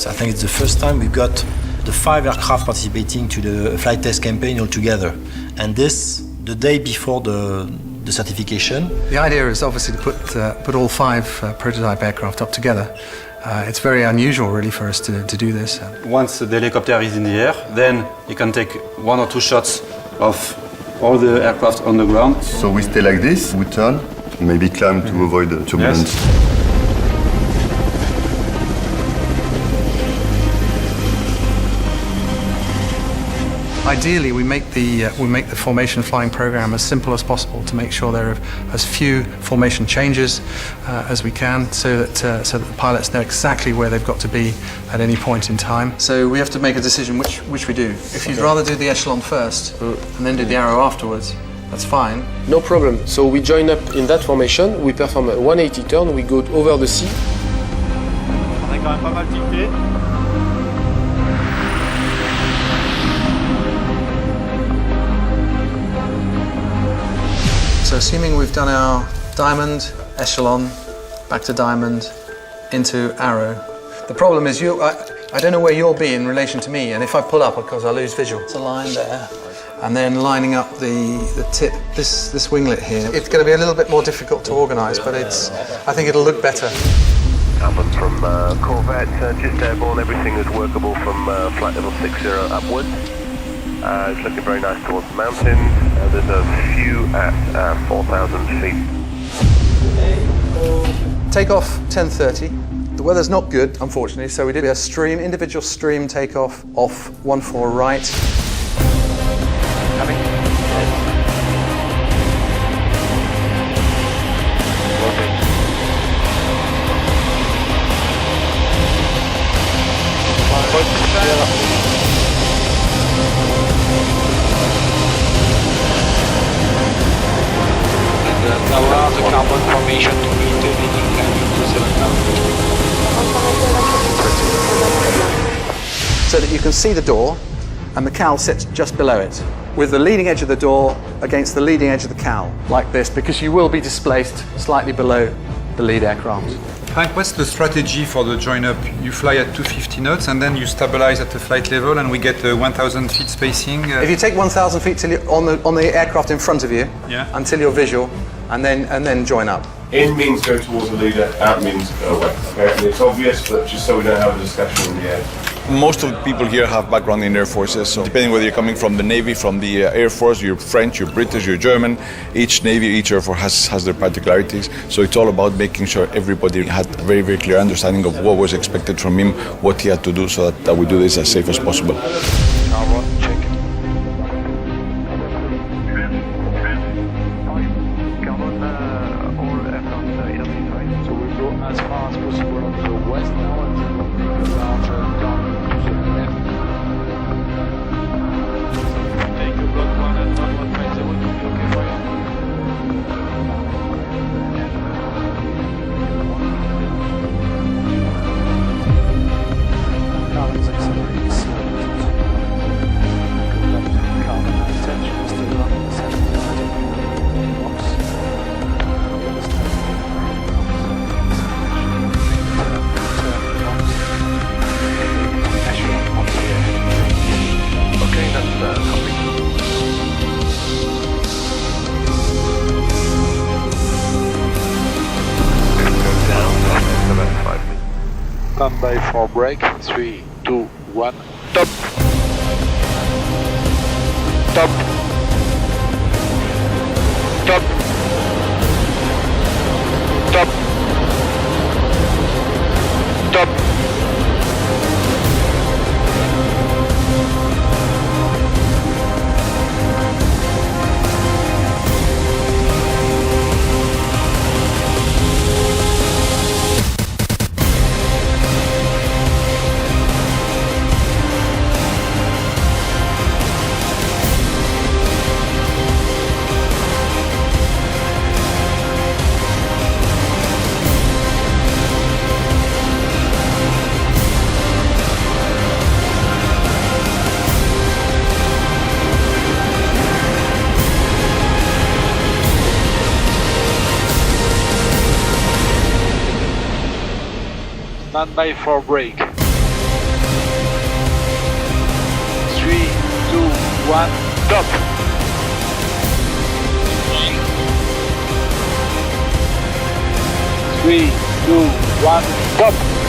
So I think it's the first time we've got the 5 aircraft participating to the flight test campaign all together. And this, the day before the certification. The idea is obviously to put all 5 prototype aircraft up together. It's very unusual really for us to do this. Once the helicopter is in the air, then you can take 1 or 2 shots of all the aircraft on the ground. So we stay like this, we turn, maybe climb to avoid the turbulence. Yes. Ideally, we make the formation flying program as simple as possible to make sure there are as few formation changes as we can, so that the pilots know exactly where they've got to be at any point in time. So we have to make a decision which we do. If you'd rather do the echelon first and then do the arrow afterwards, that's fine. No problem. So we join up in that formation, we perform a 180 turn, we go over the sea. On est quand même pas mal tilté. So assuming we've done our diamond, echelon, back to diamond, into arrow. The problem is I don't know where you'll be in relation to me, and if I pull up, of course, I lose visual. It's a line there, and then lining up the tip, this winglet here. It's going to be a little bit more difficult to organise, but I think it'll look better. Alpha from Corvette, just airborne, everything is workable from flight level 60 upwards. It's looking very nice towards the mountains. There's a few at 4,000 feet. Take off 10:30. The weather's not good, unfortunately, so we did a individual stream takeoff off 14 right. Allow the carbon formation to meet the leading landing to 7,000. So that you can see the door, and the cowl sits just below it, with the leading edge of the door against the leading edge of the cowl, like this, because you will be displaced slightly below the lead aircraft. Frank, what's the strategy for the join-up? You fly at 250 knots and then you stabilize at the flight level and we get 1,000 feet spacing? If you take 1,000 feet till on the aircraft in front of you, until you're visual, and then join up. In means go towards the leader, out means go away. Okay? And it's obvious, but just so we don't have a discussion in the air. Most of the people here have background in air forces, so depending whether you're coming from the Navy, from the Air Force, you're French, you're British, you're German, each Navy, each Air Force has their particularities, so it's all about making sure everybody had a very, very clear understanding of what was expected from him, what he had to do, so that we do this as safe as possible. Standby for break. 3, 2, 1. Top. Top. Top. Top. Top. Standby for break. 1, stop. 3, 2, 1, stop.